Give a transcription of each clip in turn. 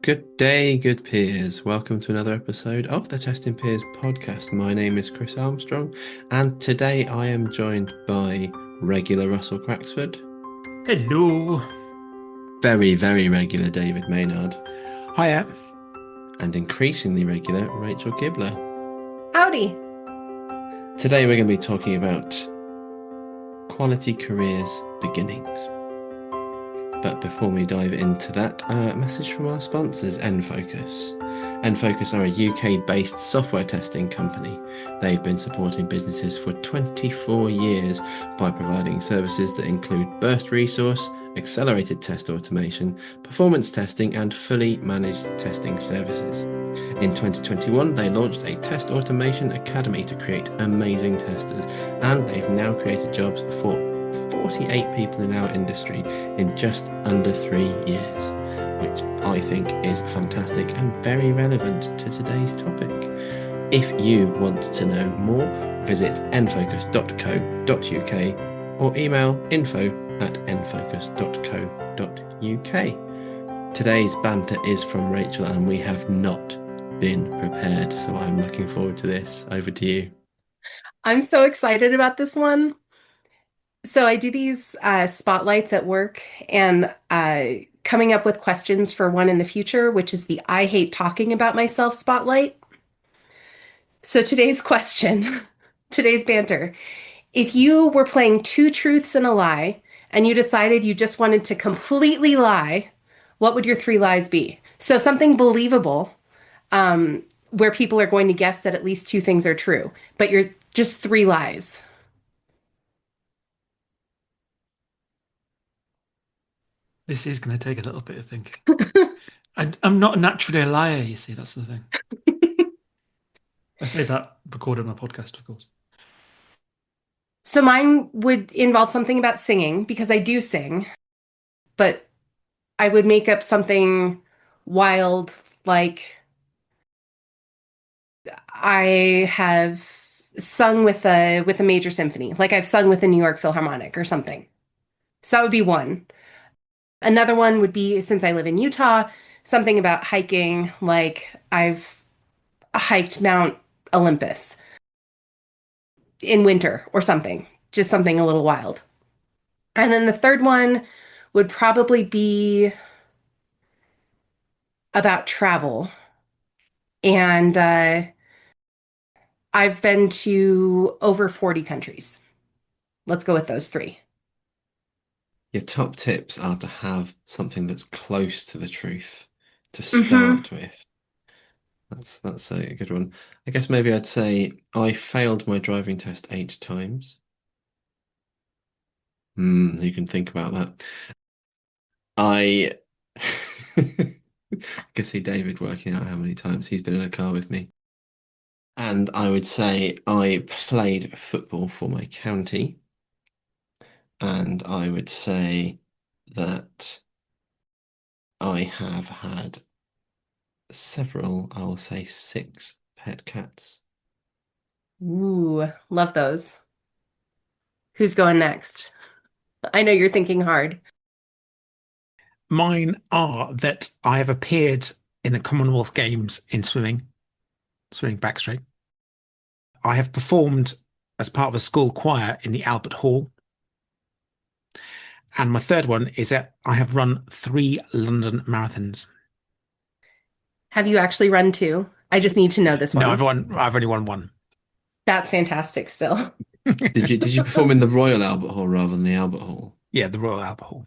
Good day, good peers. Welcome to another episode of the Testing Peers podcast. My name is Chris Armstrong, and today I am joined by regular Russell Cracksford, Hello. very, very regular David Maynard, Hiya. and increasingly regular Rachel Gibbler. Howdy. Today we're going to be talking about quality careers beginnings. But before we dive into that, a message from our sponsors, Enfocus. Enfocus are a UK-based software testing company. They've been supporting businesses for 24 years by providing services that include burst resource, accelerated test automation, performance testing, and fully managed testing services. In 2021, they launched a test automation academy to create amazing testers, and they've now created jobs for 48 people in our industry in just under 3 years, which I think is fantastic and very relevant to today's topic. If you want to know more, visit enfocus.co.uk or email info@enfocus.co.uk. Today's banter is from Rachel, and we have not been prepared, so I'm looking forward to this. Over to you. I'm so excited about this one. So I do these spotlights at work and coming up with questions for one in the future, which is the I hate talking about myself spotlight. So today's question, today's banter. If you were playing two truths and a lie and you decided you just wanted to completely lie, what would your three lies be? So something believable, where people are going to guess that at least two things are true, but you're just three lies. This is going to take a little bit of thinking. I'm not naturally a liar, you see, that's the thing. I say that recorded on a podcast, of course. So mine would involve something about singing because I do sing, but I would make up something wild like I have sung with a major symphony, like I've sung with the New York Philharmonic or something. So that would be one. Another one would be, since I live in Utah, something about hiking, like I've hiked Mount Olympus in winter or something, just something a little wild. And then the third one would probably be about travel. And I've been to over 40 countries. Let's go with those three. Your top tips are to have something that's close to the truth to Hmm. start with. That's a good one. I guess maybe I'd say I failed my driving test 8 times. You can think about that. I can see David working out how many times he's been in a car with me. And I would say I played football for my county. And I would say that I have had several, I will say 6 pet cats. Ooh, love those. Who's going next? I know you're thinking hard. Mine are that I have appeared in the Commonwealth Games in swimming backstroke. I have performed as part of a school choir in the Albert Hall. And my third one is that I have run 3 London marathons. Have you actually run two? I just need to know this No, one. I've only won one. That's fantastic still. Did you perform in the Royal Albert Hall rather than the Albert Hall? Yeah, the Royal Albert Hall.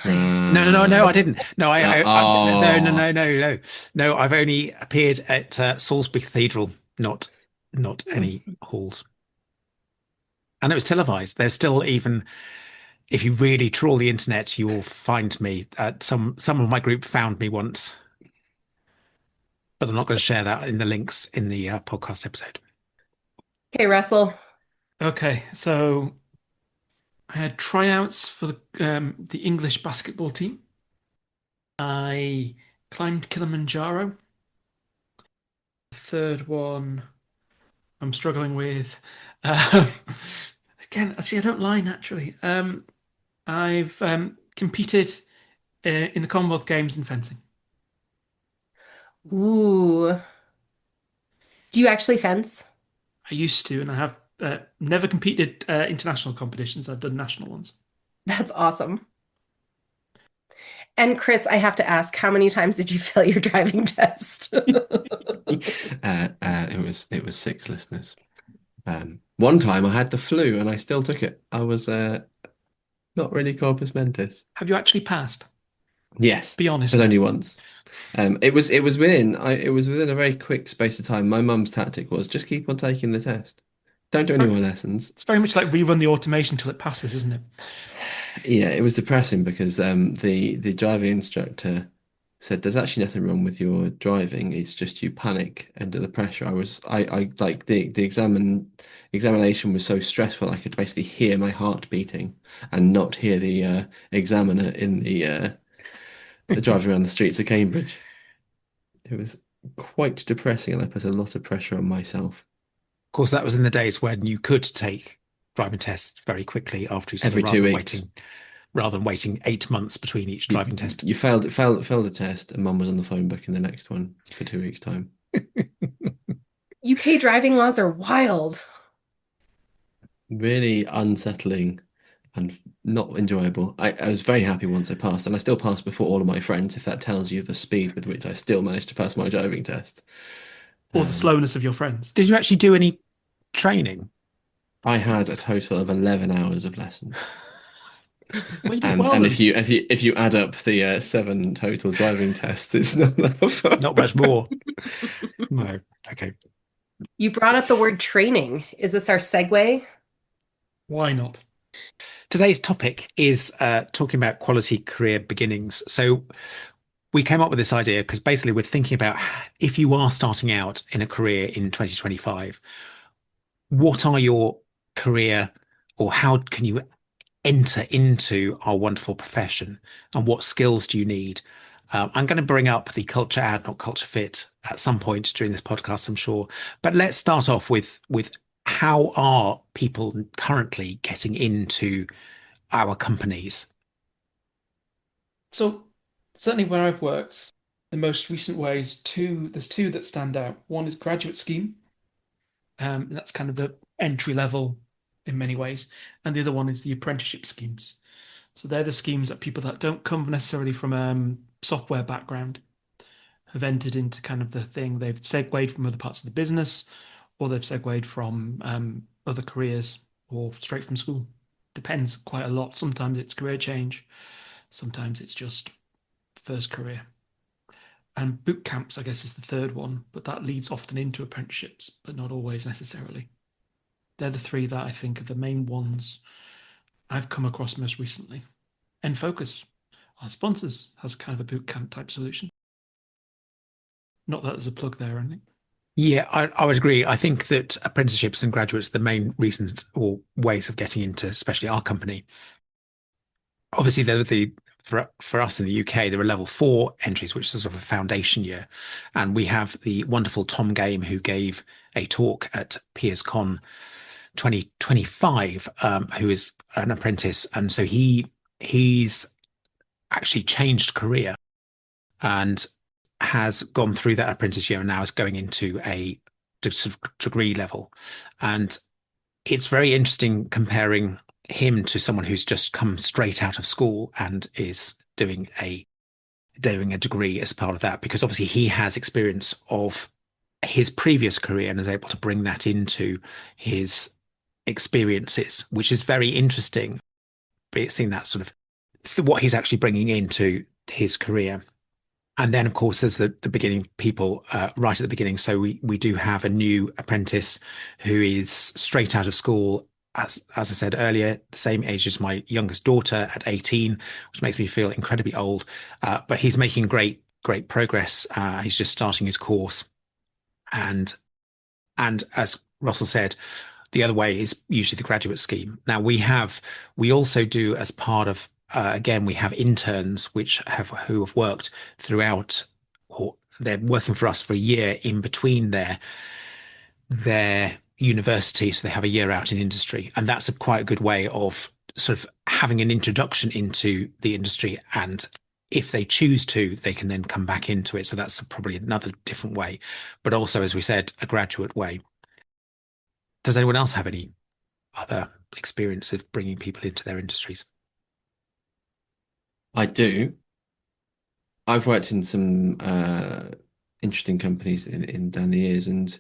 Nice. No, I didn't. No, Oh, no. No, I've only appeared at Salisbury Cathedral, not any halls. And it was televised. There's still even if you really trawl the internet, you will find me. Some of my group found me once, but I'm not going to share that in the links in the podcast episode. Okay, Russell. Okay, so I had tryouts for the English basketball team. I climbed Kilimanjaro. The third one I'm struggling with. Um, again, see, I don't lie naturally. I've competed in the Commonwealth Games in fencing. Ooh. Do you actually fence? I used to, and I have never competed international competitions. I've done national ones. That's awesome. And Chris, I have to ask, how many times did you fail your driving test? It was six, listeners. One time I had the flu and I still took it. I was not really corpus mentis. Have you actually passed? Yes, Be honest but now. only once. It was within a very quick space of time. My mum's tactic was just keep on taking the test. Don't do any more lessons. It's very much like rerun the automation till it passes, isn't it? Yeah, it was depressing because the driving instructor said there's actually nothing wrong with your driving. It's just you panic under the pressure. I like the examination was so stressful I could basically hear my heart beating and not hear the examiner in the driving around the streets of Cambridge. It was quite depressing, and I put a lot of pressure on myself Of course, that was in the days when you could take driving tests very quickly after each other every 2 weeks. rather than waiting 8 months between each driving test. You failed the test, and Mum was on the phone booking the next one for 2 weeks' time. UK driving laws are wild. Really unsettling and not enjoyable. I was very happy once I passed, and I still passed before all of my friends, if that tells you the speed with which I still managed to pass my driving test. Or the slowness of your friends. Did you actually do any training? I had a total of 11 hours of lessons. Well, you did And well and then. if you add up the seven total driving tests, it's not enough. Not much more. No. Okay. You brought up the word training. Is this our segue? Why not? Today's topic is talking about quality career beginnings. So we came up with this idea because basically we're thinking about if you are starting out in a career in 2025, what are your career or how can you enter into our wonderful profession and what skills do you need? I'm going to bring up the culture ad, not culture fit, at some point during this podcast, I'm sure. But let's start off with how are people currently getting into our companies? So certainly where I've worked, the most recent ways, there's two that stand out. One is graduate scheme. And that's kind of the entry level in many ways. And the other one is the apprenticeship schemes. So they're the schemes that people that don't come necessarily from software background have entered into kind of the thing. They've segued from other parts of the business, or they've segued from other careers, or straight from school. Depends quite a lot. Sometimes it's career change, sometimes it's just first career. And boot camps, I guess, is the third one, but that leads often into apprenticeships, but not always necessarily. They're the three that I think are the main ones I've come across most recently. And Focus, our sponsors, has kind of a boot camp type solution. Not that there's a plug there or anything. Yeah, I would agree. I think that apprenticeships and graduates, the main reasons or ways of getting into, especially our company, obviously for us in the UK, there are level 4 entries, which is sort of a foundation year. And we have the wonderful Tom Game who gave a talk at PeersCon 2025, who is an apprentice. And so he's actually changed career and has gone through that apprentice year and now is going into a sort of degree level. And it's very interesting comparing him to someone who's just come straight out of school and is doing a degree as part of that, because obviously he has experience of his previous career and is able to bring that into his experiences, which is very interesting. Seeing that sort of what he's actually bringing into his career. And then, of course, there's the beginning people right at the beginning. So we do have a new apprentice who is straight out of school, as I said earlier, the same age as my youngest daughter at 18, which makes me feel incredibly old. But he's making great progress. He's just starting his course, and as Russell said, the other way is usually the graduate scheme. Now we also do as part of again, we have interns who have worked throughout, or they're working for us for a year in between their university, so they have a year out in industry, and that's quite a good way of sort of having an introduction into the industry and if they choose to, they can then come back into it. So that's probably another different way, but also, as we said, a graduate way. Does anyone else have any other experience of bringing people into their industries? I do. I've worked in some interesting companies in down the years, and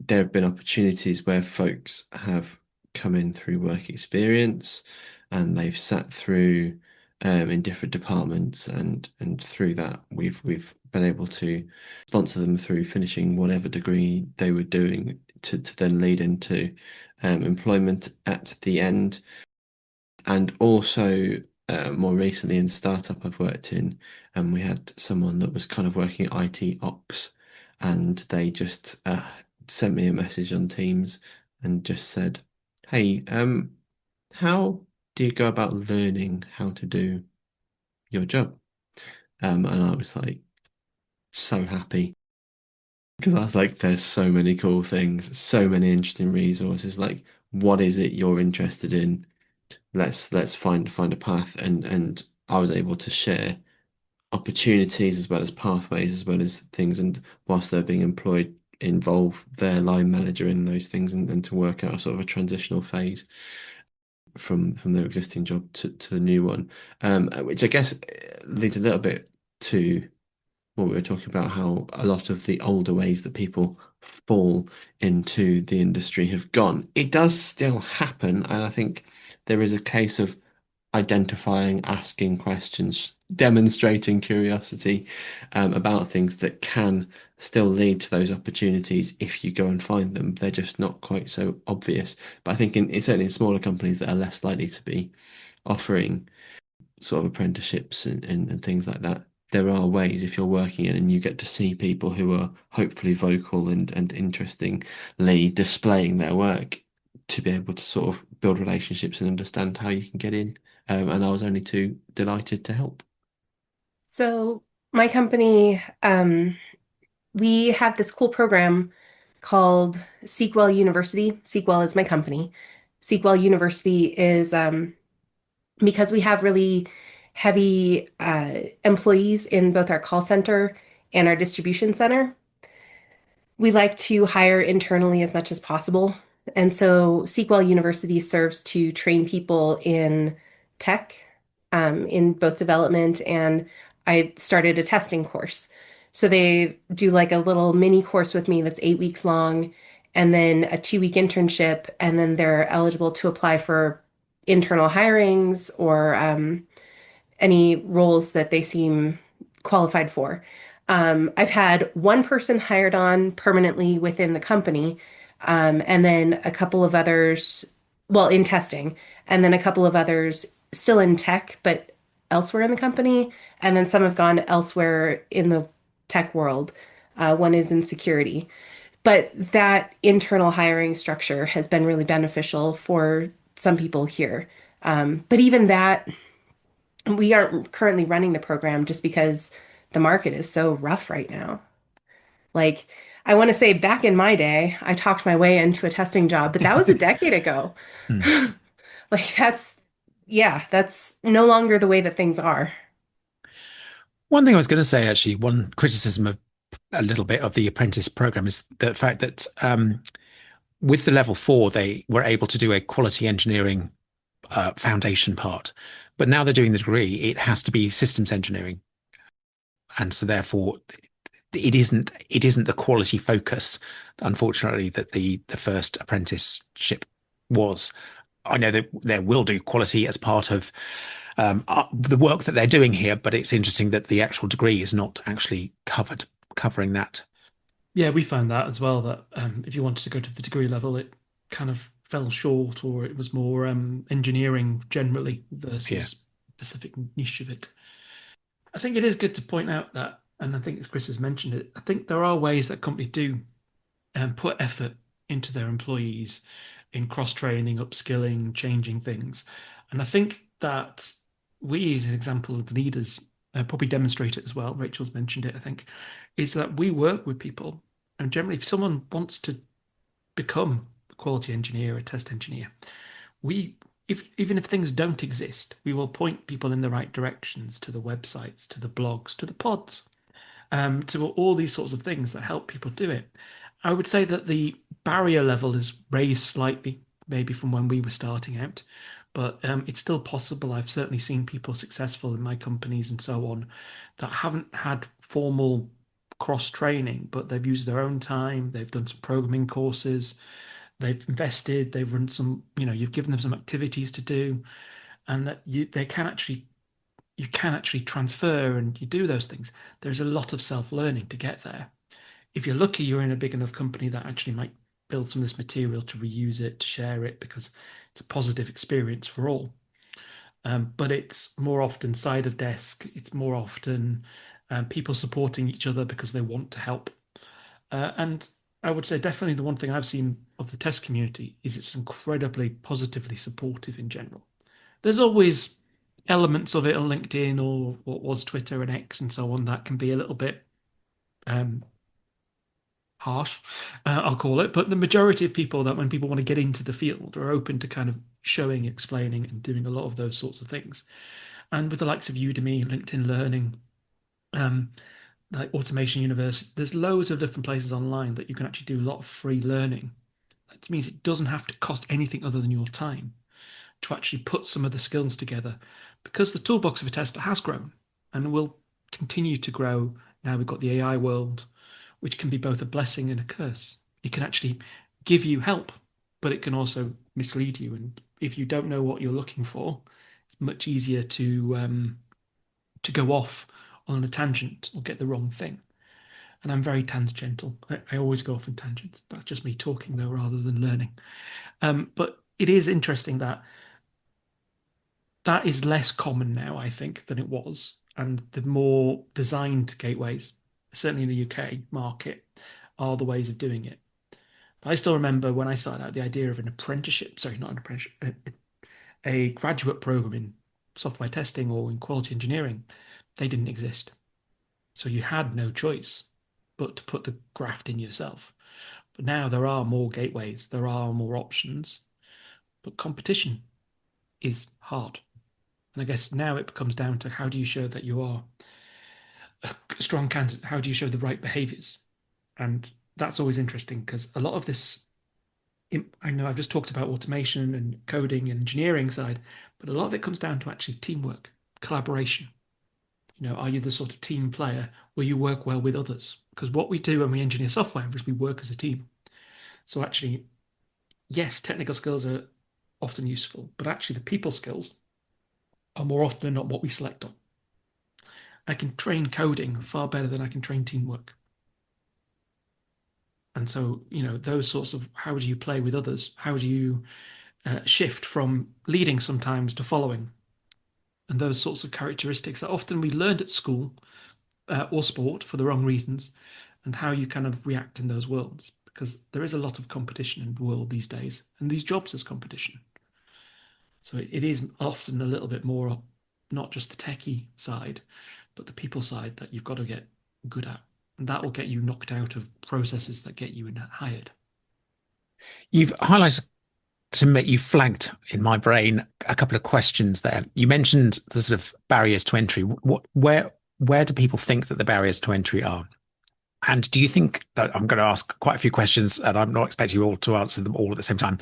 there have been opportunities where folks have come in through work experience and they've sat through in different departments, and through that we've been able to sponsor them through finishing whatever degree they were doing to then lead into employment at the end. And also more recently in the startup I've worked in, and we had someone that was kind of working at IT ops, and they just sent me a message on Teams and just said, "Hey, how do you go about learning how to do your job?" And I was like so happy because I was like, "There's so many cool things, so many interesting resources. Like, what is it you're interested in? Let's find a path." And I was able to share opportunities as well as pathways as well as things, and whilst they're being employed, involve their line manager in those things, and to work out a sort of a transitional phase from their existing job to the new one, which I guess leads a little bit to what we were talking about, how a lot of the older ways that people fall into the industry have gone. It does still happen, and I think there is a case of identifying, asking questions, demonstrating curiosity about things that can still lead to those opportunities if you go and find them. They're just not quite so obvious. But I think certainly in smaller companies that are less likely to be offering sort of apprenticeships and things like that, there are ways if you're working in and you get to see people who are hopefully vocal and interestingly displaying their work, to be able to sort of build relationships and understand how you can get in. And I was only too delighted to help. So my company, we have this cool program called Sequel University. Sequel is my company. Sequel University is because we have really heavy employees in both our call center and our distribution center. We like to hire internally as much as possible. And so Sequel University serves to train people in tech, in both development, and I started a testing course. So they do like a little mini course with me that's 8 weeks long, and then a 2 week internship, and then they're eligible to apply for internal hirings or any roles that they seem qualified for. I've had one person hired on permanently within the company, and then a couple of others, well, in testing, and then a couple of others still in tech, but elsewhere in the company. And then some have gone elsewhere in the tech world. One is in security. But that internal hiring structure has been really beneficial for some people here. But even that, we aren't currently running the program just because the market is so rough right now. Like, I want to say back in my day, I talked my way into a testing job, but that was a decade ago. Hmm. Like, yeah, that's no longer the way that things are. One thing I was going to say, actually, one criticism of a little bit of the apprentice program is the fact that with the level 4, they were able to do a quality engineering foundation part, but now they're doing the degree, it has to be systems engineering, and so therefore it isn't the quality focus, unfortunately, that the first apprenticeship was. I know that they will do quality as part of the work that they're doing here, but it's interesting that the actual degree is not actually covering that. Yeah, we found that as well, that if you wanted to go to the degree level, it kind of fell short, or it was more engineering generally Yeah. versus specific niche of it. I think it is good to point out that, and I think as Chris has mentioned it, I think there are ways that companies do put effort into their employees in cross-training, upskilling, changing things. And I think that we, as an example of the leaders, probably demonstrate it as well. Rachel's mentioned it, I think, is that we work with people. And generally, if someone wants to become a quality engineer, a test engineer, we if even if things don't exist, we will point people in the right directions to the websites, to the blogs, to the pods, to all these sorts of things that help people do it. I would say that the barrier level is raised slightly, maybe from when we were starting out, but it's still possible. I've certainly seen people successful in my companies and so on that haven't had formal cross training, but they've used their own time, they've done some programming courses, they've invested, they've run some, you've given them some activities to do, and that you can actually transfer and you do those things. There's a lot of self-learning to get there. If you're lucky, you're in a big enough company that actually might build some of this material to reuse it, to share it, because it's a positive experience for all. But it's more often side of desk. It's more often people supporting each other because they want to help. And I would say definitely the one thing I've seen of the test community is it's incredibly positively supportive in general. There's always elements of it on LinkedIn or what was Twitter and X and so on that can be a little bit um, harsh, I'll call it. But the majority of people that when people want to get into the field are open to kind of showing, explaining, and doing a lot of those sorts of things. And with the likes of Udemy, LinkedIn Learning, um, like Automation University, there's loads of different places online that you can actually do a lot of free learning. That means it doesn't have to cost anything other than your time to actually put some of the skills together because the toolbox of a tester has grown and will continue to grow. Now we've got the AI world, which can be both a blessing and a curse. It can actually give you help, but it can also mislead you. And if you don't know what you're looking for, it's much easier to go off on a tangent or get the wrong thing. And I'm very tangential. I always go off in tangents. That's just me talking though, rather than learning. But it is interesting that that is less common now, I think, than it was. And the more designed gateways, certainly in the UK market, are the ways of doing it. But I still remember when I started out the idea of an apprenticeship, sorry, not an apprenticeship, a graduate program in software testing or in quality engineering, they didn't exist. So you had no choice but to put the graft in yourself. But now there are more gateways, there are more options, but competition is hard. And I guess now it comes down to how do you show that you are a strong candidate? How do you show the right behaviors? And that's always interesting because a lot of this, I know I've just talked about automation and coding and engineering side, but a lot of it comes down to actually teamwork, collaboration. Are you the sort of team player where you work well with others? Because what we do when we engineer software is we work as a team. So actually, yes, technical skills are often useful, but actually the people skills are more often than not what we select on. I can train coding far better than I can train teamwork. And so, those sorts of how do you play with others? How do you shift from leading sometimes to following? And those sorts of characteristics that often we learned at school or sport for the wrong reasons, and how you kind of react in those worlds. Because there is a lot of competition in the world these days, and these jobs as competition. So it is often a little bit more not just the techie side, but the people side that you've got to get good at. And that will get you knocked out of processes that get you hired. You've highlighted to me, you flagged in my brain a couple of questions there. You mentioned the sort of barriers to entry. Where do people think that the barriers to entry are? And do you think that I'm going to ask quite a few questions and I'm not expecting you all to answer them all at the same time.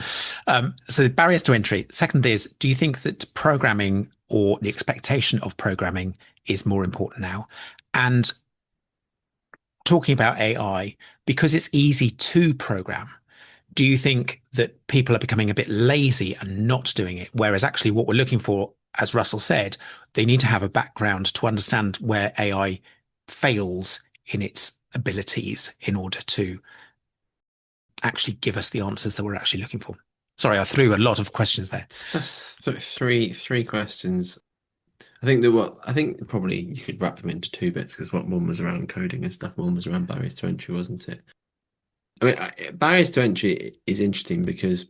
So barriers to entry. Second is, do you think that programming or the expectation of programming is more important now? And talking about AI, because it's easy to program, do you think that people are becoming a bit lazy and not doing it? Whereas actually what we're looking for, as Russell said, they need to have a background to understand where AI fails in its abilities in order to actually give us the answers that we're actually looking for. Sorry, I threw a lot of questions there. That's three questions. I think probably you could wrap them into two bits because one was around coding and stuff, one was around barriers to entry, wasn't it? I mean, barriers to entry is interesting because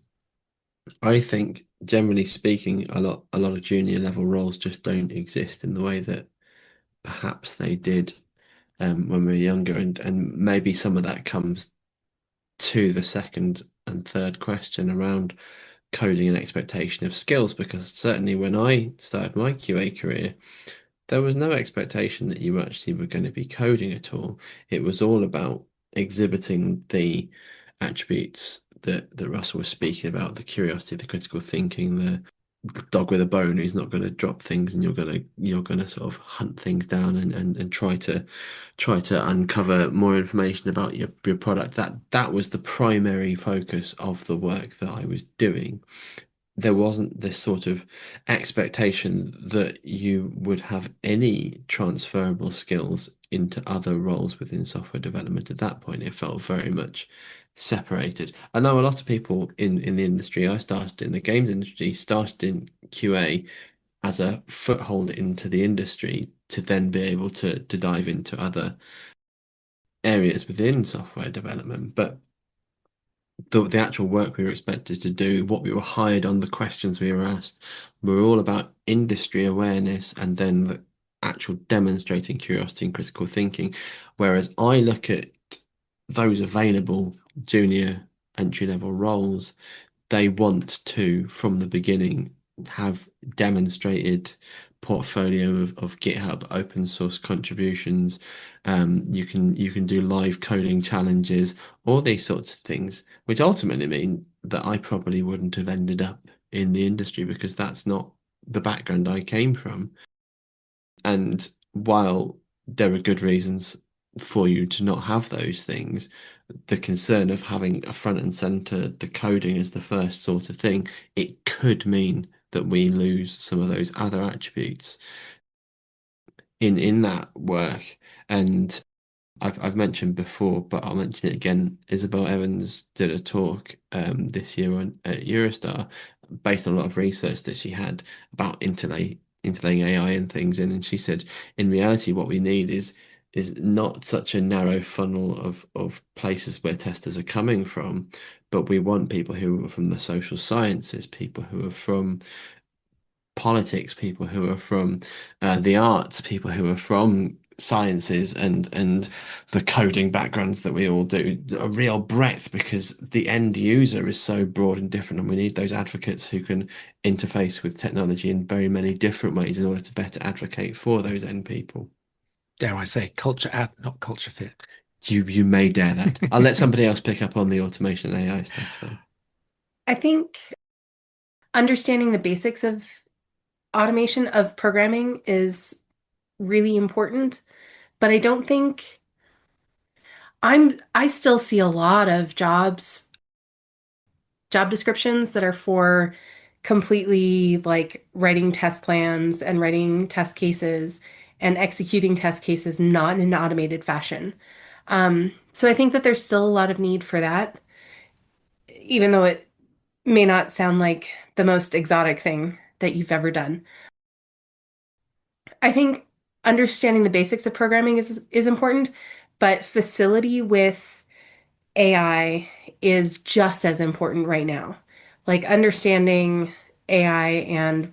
I think, generally speaking, a lot of junior level roles just don't exist in the way that perhaps they did when we were younger, and maybe some of that comes to the second and third question around coding and expectation of skills, because certainly when I started my QA career, there was no expectation that you actually were going to be coding at all. It was all about exhibiting the attributes that Russell was speaking about, the curiosity, the critical thinking, the dog with a bone who's not going to drop things, and you're gonna sort of hunt things down and try to uncover more information about your product. That was the primary focus of the work that I was doing. There wasn't this sort of expectation that you would have any transferable skills into other roles within software development at that point. It felt very much separated. I know a lot of people in the industry. I started in the games industry, started in QA as a foothold into the industry to then be able to dive into other areas within software development. But the actual work we were expected to do, what we were hired on, the questions we were asked, were all about industry awareness and then the actual demonstrating curiosity and critical thinking. Whereas I look at those available junior entry level roles, they want to, from the beginning, have demonstrated portfolio of GitHub open source contributions. You can do live coding challenges, all these sorts of things, which ultimately mean that I probably wouldn't have ended up in the industry because that's not the background I came from. And while there are good reasons for you to not have those things, the concern of having a front and center, the coding is the first sort of thing, it could mean that we lose some of those other attributes in that work. And I've mentioned before, but I'll mention it again. Isabel Evans did a talk this year at Eurostar based on a lot of research that she had about interlaying AI and things in, and she said in reality what we need is not such a narrow funnel of places where testers are coming from, but we want people who are from the social sciences, people who are from politics, people who are from the arts, people who are from sciences and the coding backgrounds that we all do, a real breadth, because the end user is so broad and different, and we need those advocates who can interface with technology in very many different ways in order to better advocate for those end people. Dare I say, culture add, not culture fit. You may dare that. I'll let somebody else pick up on the automation and AI stuff though. I think understanding the basics of automation of programming is really important, but I don't think I still see a lot of job descriptions that are for completely like writing test plans and writing test cases and executing test cases not in an automated fashion. So I think that there's still a lot of need for that, even though it may not sound like the most exotic thing that you've ever done. I think understanding the basics of programming is important, but facility with AI is just as important right now. Like understanding AI and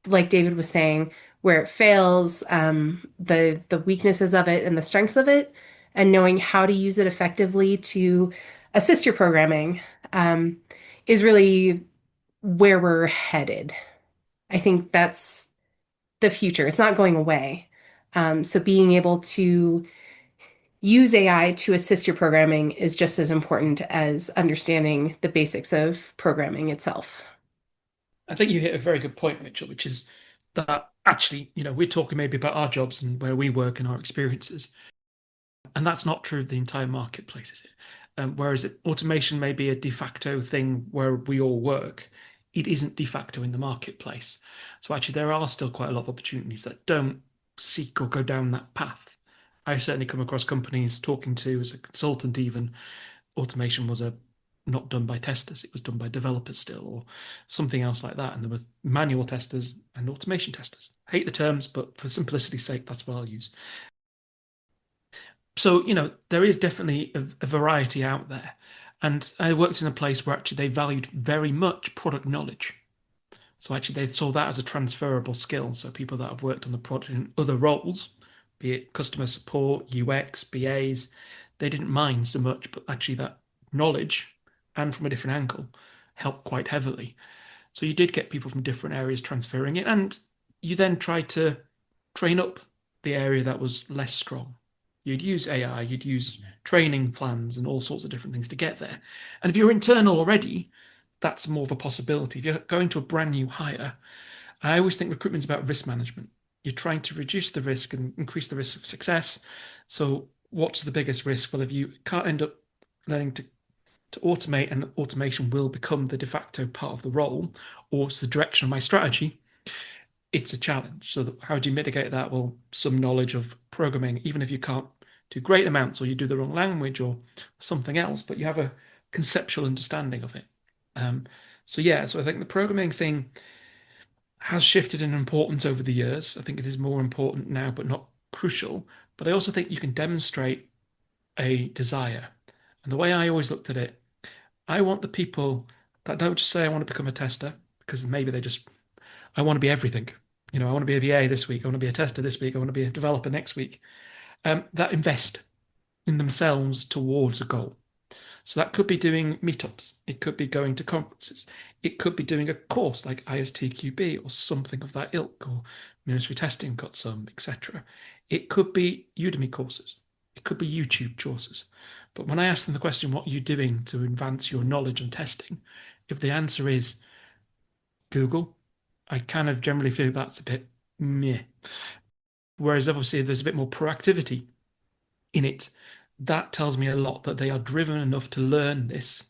like David was saying, where it fails, the weaknesses of it and the strengths of it, and knowing how to use it effectively to assist your programming, um, is really where we're headed. I think that's the future. It's not going away. So being able to use AI to assist your programming is just as important as understanding the basics of programming itself. I think you hit a very good point, Mitchell, which is that actually, we're talking maybe about our jobs and where we work and our experiences. And that's not true of the entire marketplace, is it? Whereas automation may be a de facto thing where we all work, it isn't de facto in the marketplace. So actually, there are still quite a lot of opportunities that don't seek or go down that path. I've certainly come across companies talking to as a consultant even, automation was not done by testers, it was done by developers still, or something else like that. And there were manual testers and automation testers. I hate the terms, but for simplicity's sake, that's what I'll use. So, there is definitely a variety out there. And I worked in a place where actually they valued very much product knowledge. So actually they saw that as a transferable skill. So people that have worked on the product in other roles, be it customer support, UX, BAs, they didn't mind so much, but actually that knowledge and from a different angle helped quite heavily. So you did get people from different areas transferring it, and you then tried to train up the area that was less strong. You'd use AI, you'd use training plans and all sorts of different things to get there. And if you're internal already, that's more of a possibility. If you're going to a brand new hire, I always think recruitment's about risk management. You're trying to reduce the risk and increase the risk of success. So what's the biggest risk? Well, if you can't end up learning to automate, and automation will become the de facto part of the role, or it's the direction of my strategy, it's a challenge. So how do you mitigate that? Well, some knowledge of programming, even if you can't do great amounts or you do the wrong language or something else, but you have a conceptual understanding of it. So I think the programming thing has shifted in importance over the years. I think it is more important now, but not crucial. But I also think you can demonstrate a desire. And the way I always looked at it, I want the people that don't just say, I want to become a tester, because maybe I want to be everything. I want to be a VA this week. I want to be a tester this week. I want to be a developer next week. That invest in themselves towards a goal. So that could be doing meetups. It could be going to conferences. It could be doing a course like ISTQB or something of that ilk, or Ministry Testing got some, etc. It could be Udemy courses. It could be YouTube courses. But when I ask them the question, what are you doing to advance your knowledge and testing? If the answer is Google, I kind of generally feel that's a bit meh. Whereas obviously if there's a bit more proactivity in it, that tells me a lot that they are driven enough to learn this,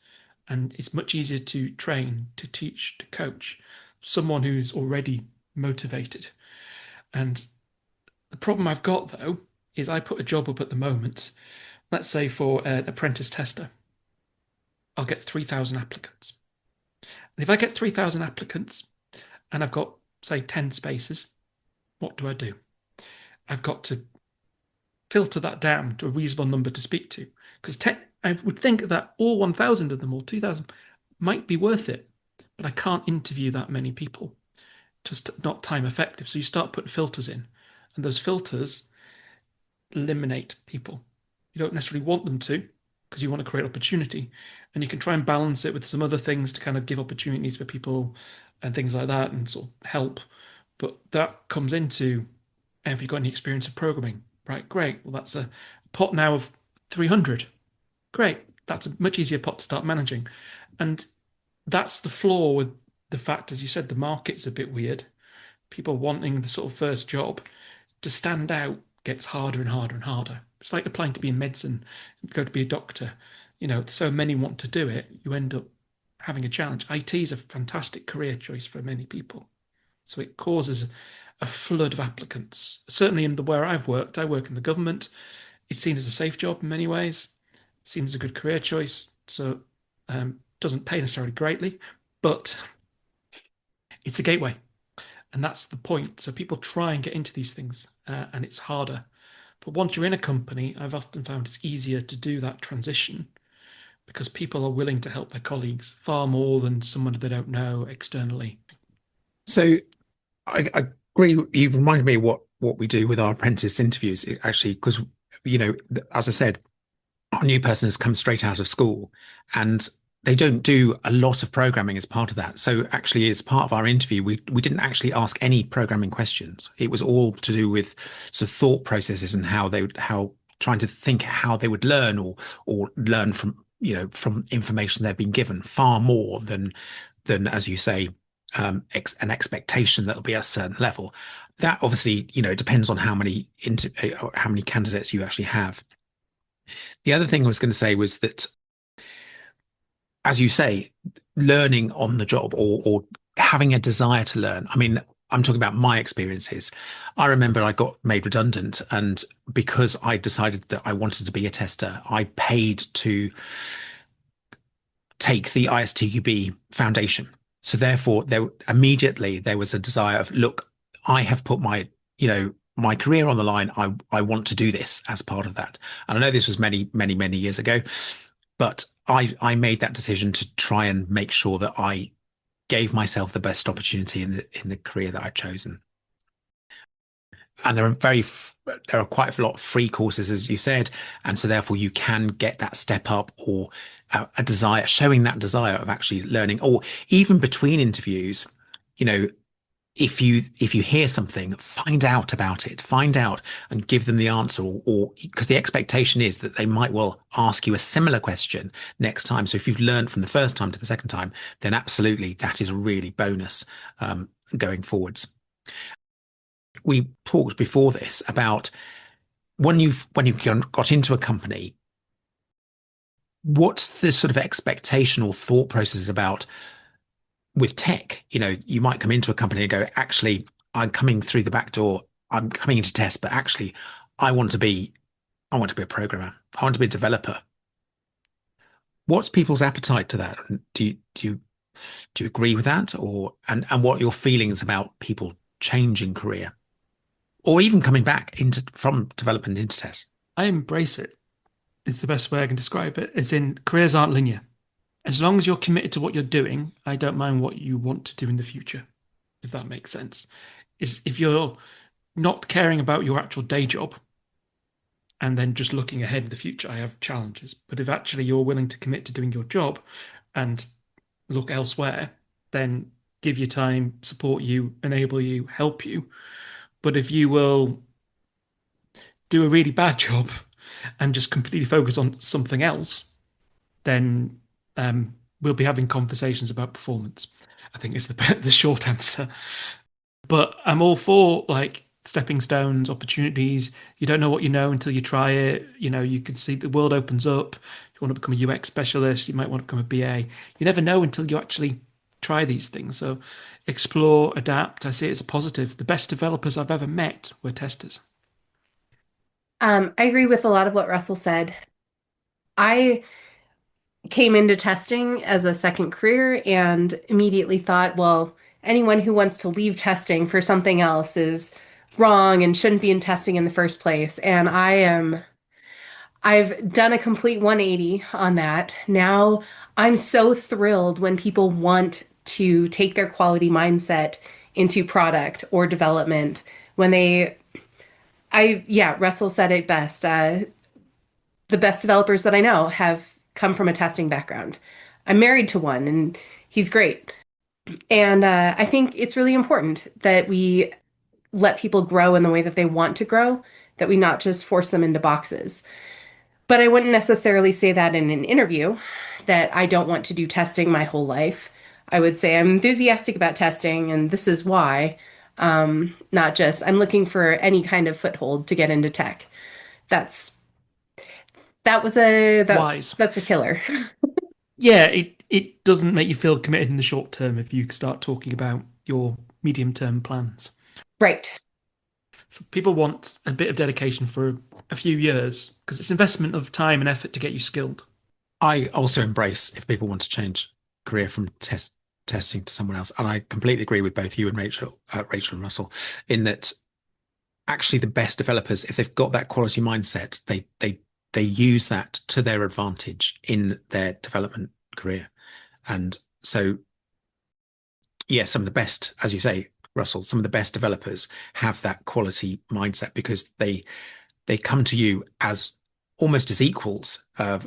and it's much easier to train, to teach, to coach someone who's already motivated. And the problem I've got though is I put a job up at the moment, let's say for an apprentice tester, I'll get 3,000 applicants. And if I get 3,000 applicants and I've got, say, 10 spaces, what do? I've got to filter that down to a reasonable number to speak to. Because I would think that all 1,000 of them or 2,000 might be worth it, but I can't interview that many people. Just not time effective. So you start putting filters in, and those filters eliminate people. You don't necessarily want them to, because you want to create opportunity, and you can try and balance it with some other things to kind of give opportunities for people and things like that and sort of help. But that comes into, have you got any experience of programming? Right, great. Well, that's a pot now of 300. Great. That's a much easier pot to start managing. And that's the flaw with the fact, as you said, the market's a bit weird. People wanting the sort of first job to stand out gets harder and harder and harder. It's like applying to be in medicine, go to be a doctor. So many want to do it, you end up having a challenge. IT is a fantastic career choice for many people. So it causes a flood of applicants. Certainly in where I've worked, I work in the government. It's seen as a safe job in many ways. It seems a good career choice. So doesn't pay necessarily greatly, but it's a gateway. And that's the point. So people try and get into these things, and it's harder. But once you're in a company, I've often found it's easier to do that transition because people are willing to help their colleagues far more than someone they don't know externally. So I agree. You reminded me what we do with our apprentice interviews, actually, because, as I said, our new person has come straight out of school and they don't do a lot of programming as part of that. So actually, as part of our interview, we didn't actually ask any programming questions. It was all to do with sort of thought processes and how trying to think how they would learn or learn from information they've been given, far more than as you say, an expectation that will be a certain level. That obviously, depends on how many candidates you actually have. The other thing I was going to say was that, as you say, learning on the job or having a desire to learn. I mean, I'm talking about my experiences. I remember I got made redundant, and because I decided that I wanted to be a tester, I paid to take the ISTQB foundation. So therefore, there was a desire of, look, I have put my career on the line. I want to do this as part of that. And I know this was many, many, many years ago, but I made that decision to try and make sure that I gave myself the best opportunity in the career that I'd chosen. And there are quite a lot of free courses, as you said, and so therefore you can get that step up or a desire, showing that desire of actually learning, or even between interviews, you know, if you hear something, find out about it, find out and give them the answer, or because the expectation is that they might well ask you a similar question next time. So if you've learned from the first time to the second time, then absolutely that is a really bonus going forwards. We talked before this about when you've got into a company, what's the sort of expectation or thought process about with tech? You know, you might come into a company and go, actually, I'm coming through the back door. I'm coming into test, but actually, I want to be a programmer. I want to be a developer. What's people's appetite to that? Do you agree with that, or and what are your feelings about people changing career, or even coming back into from development into test? I embrace it. It's the best way I can describe it. It's in careers aren't linear. As long as you're committed to what you're doing, I don't mind what you want to do in the future, if that makes sense. Is if you're not caring about your actual day job and then just looking ahead in the future, I have challenges. But if actually you're willing to commit to doing your job and look elsewhere, then give you time, support you, enable you, help you. But if you will do a really bad job and just completely focus on something else, then we'll be having conversations about performance. I think is the short answer. But I'm all for like stepping stones, opportunities. You don't know what you know until you try it. You know, you can see the world opens up. If you want to become a UX specialist, you might want to become a BA. You never know until you actually try these things. So explore, adapt. I see it as a positive. The best developers I've ever met were testers. I agree with a lot of what Russell said. I came into testing as a second career and immediately thought, well, anyone who wants to leave testing for something else is wrong and shouldn't be in testing in the first place. And I've done a complete 180 on that. Now I'm so thrilled when people want to take their quality mindset into product or development when yeah, Russell said it best. The best developers that I know have come from a testing background. I'm married to one, and he's great. And I think it's really important that we let people grow in the way that they want to grow, that we not just force them into boxes. But I wouldn't necessarily say that in an interview, that I don't want to do testing my whole life. I would say I'm enthusiastic about testing, and this is why. Not just I'm looking for any kind of foothold to get into tech. That's Wise. that's a killer. Yeah, it doesn't make you feel committed in the short term if you start talking about your medium term plans. Right. So people want a bit of dedication for a few years because it's investment of time and effort to get you skilled. I also embrace if people want to change career from testing to someone else, and I completely agree with both you and Rachel and Russell, in that actually the best developers, if they've got that quality mindset, they use that to their advantage in their development career. And so, yeah, some of the best, as you say, Russell, some of the best developers have that quality mindset because they come to you as almost as equals,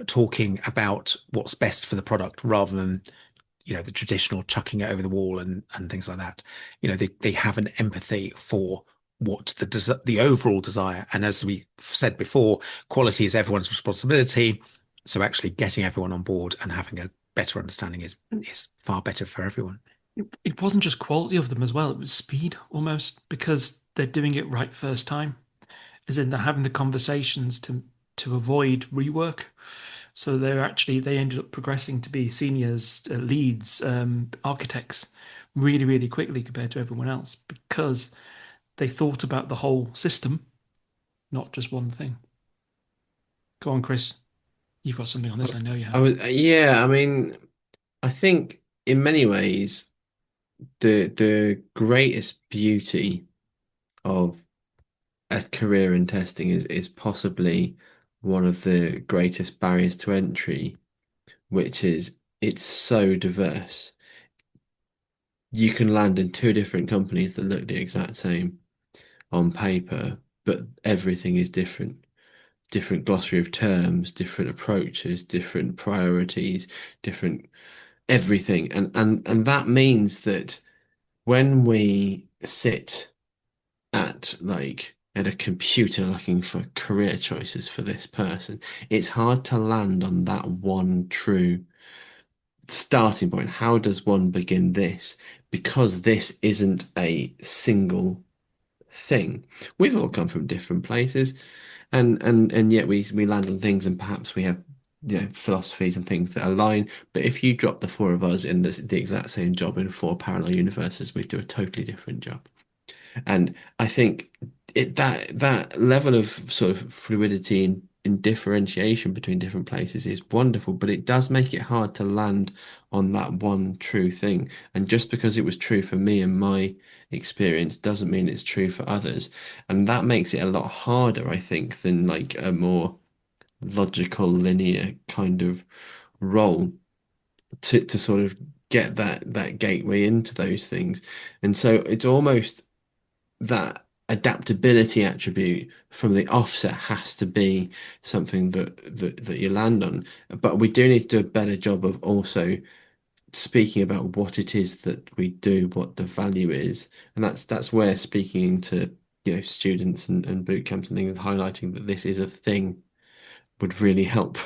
talking about what's best for the product rather than, you know, the traditional chucking it over the wall and things like that. You know, they have an empathy for what the overall desire. And as we said before, quality is everyone's responsibility. So actually getting everyone on board and having a better understanding is far better for everyone. It wasn't just quality of them as well, it was speed almost because they're doing it right first time, as in they're having the conversations to avoid rework. So they ended up progressing to be seniors, leads, architects really, really quickly compared to everyone else because they thought about the whole system, not just one thing. Go on, Chris. You've got something on this. I know you have. Yeah, I mean, I think in many ways the greatest beauty of a career in testing is possibly one of the greatest barriers to entry, which is it's so diverse. You can land in two different companies that look the exact same on paper, but everything is different. Different glossary of terms, different approaches, different priorities, different everything. And that means that when we sit at a computer looking for career choices for this person, it's hard to land on that one true starting point. How does one begin this? Because this isn't a single thing. We've all come from different places, and yet we land on things, and perhaps we have philosophies and things that align. But if you drop the four of us in the exact same job in four parallel universes, we do a totally different job. And I think that level of sort of fluidity in differentiation between different places is wonderful, but it does make it hard to land on that one true thing. And just because it was true for me and my experience doesn't mean it's true for others. And that makes it a lot harder, I think, than like a more logical, linear kind of role to sort of get that gateway into those things. And so it's almost that adaptability attribute from the offset has to be something that you land on. But we do need to do a better job of also speaking about what it is that we do, what the value is. And that's where speaking to students and boot camps and things and highlighting that this is a thing would really help.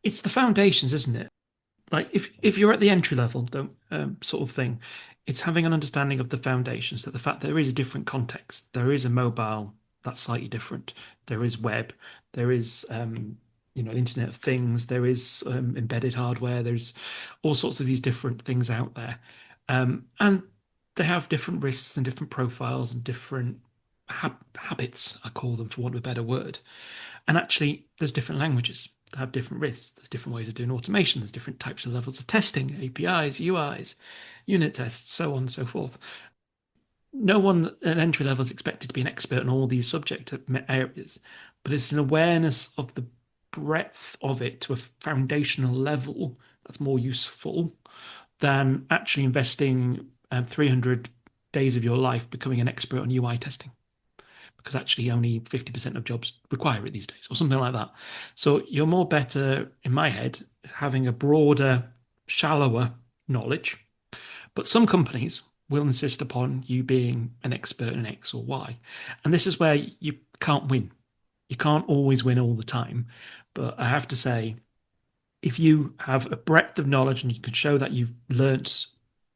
It's the foundations, isn't it? Like if you're at the entry level, don't sort of thing, it's having an understanding of the foundations, that the fact there is a different context, there is a mobile that's slightly different, there is web, there is Internet of Things, there is embedded hardware, there's all sorts of these different things out there, and they have different risks and different profiles and different habits, I call them for want of a better word. And actually, there's different languages that have different risks. There's different ways of doing automation. There's different types of levels of testing, APIs, UIs, unit tests, so on and so forth. No one at entry level is expected to be an expert in all these subject areas, but it's an awareness of the breadth of it to a foundational level that's more useful than actually investing 300 days of your life becoming an expert on UI testing, because actually only 50% of jobs require it these days, or something like that. So you're more better, in my head, having a broader, shallower knowledge. But some companies will insist upon you being an expert in X or Y. And this is where you can't win. You can't always win all the time. But I have to say, if you have a breadth of knowledge and you can show that you've learnt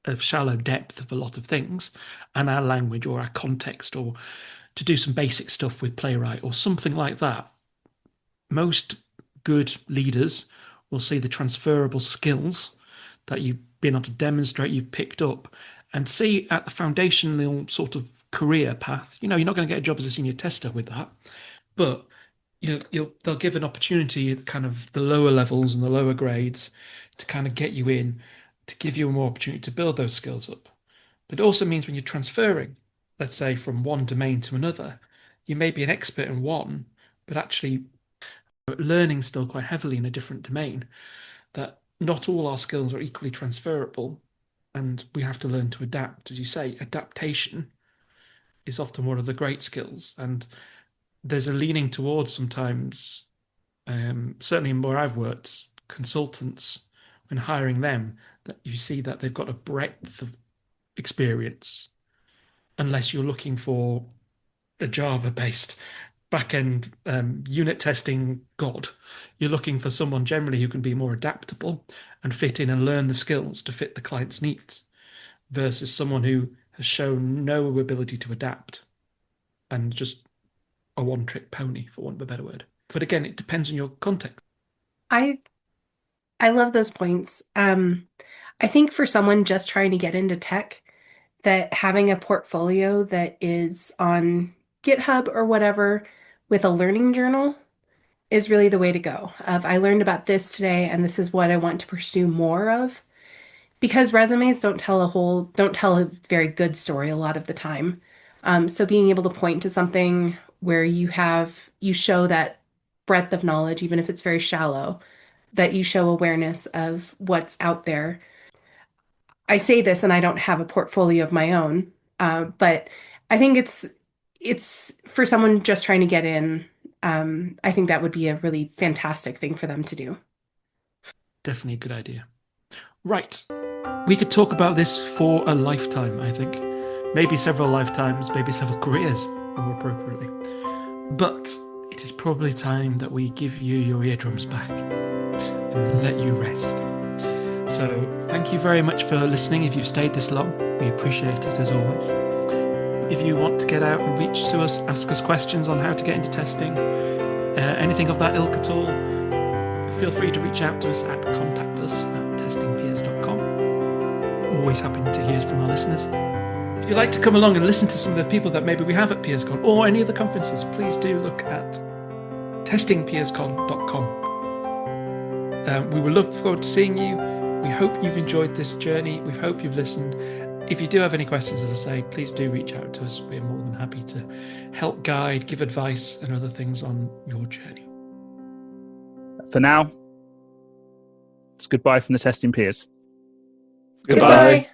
a shallow depth of a lot of things, and our language or our context, or to do some basic stuff with Playwright or something like that, most good leaders will see the transferable skills that you've been able to demonstrate you've picked up, and see at the foundational sort of career path. You're not going to get a job as a senior tester with that, but they'll give an opportunity at kind of the lower levels and the lower grades to kind of get you in, to give you more opportunity to build those skills up. But it also means when you're transferring, let's say from one domain to another, you may be an expert in one, but actually learning still quite heavily in a different domain, that not all our skills are equally transferable, and we have to learn to adapt. As you say, adaptation is often one of the great skills, and there's a leaning towards sometimes, certainly where I've worked, consultants, when hiring them, that you see that they've got a breadth of experience, unless you're looking for a Java-based back-end unit testing god. You're looking for someone generally who can be more adaptable and fit in and learn the skills to fit the client's needs, versus someone who has shown no ability to adapt and just a one-trick pony, for want of a better word. But again, it depends on your context. I I love those points. I think for someone just trying to get into tech, that having a portfolio that is on GitHub or whatever with a learning journal is really the way to go. Of I learned about this today and this is what I want to pursue more of. Because resumes don't tell a very good story a lot of the time. So being able to point to something where you show that breadth of knowledge, even if it's very shallow, that you show awareness of what's out there. I say this and I don't have a portfolio of my own, but I think it's for someone just trying to get in. I think that would be a really fantastic thing for them to do. Definitely a good idea. Right. We could talk about this for a lifetime, I think. Maybe several lifetimes, maybe several careers, more appropriately. But it is probably time that we give you your eardrums back and let you rest. So thank you very much for listening. If you've stayed this long, we appreciate it as always. If you want to get out and reach to us, ask us questions on how to get into testing, anything of that ilk at all, feel free to reach out to us at contactus@testingpeers.com. Always happy to hear from our listeners. If you'd like to come along and listen to some of the people that maybe we have at PeersCon or any other conferences, please do look at testingpeerscon.com. We would love forward to seeing you. We hope you've enjoyed this journey. We hope you've listened. If you do have any questions, as I say, please do reach out to us. We're more than happy to help guide, give advice, and other things on your journey. For now, it's goodbye from the Testing Peers. Goodbye.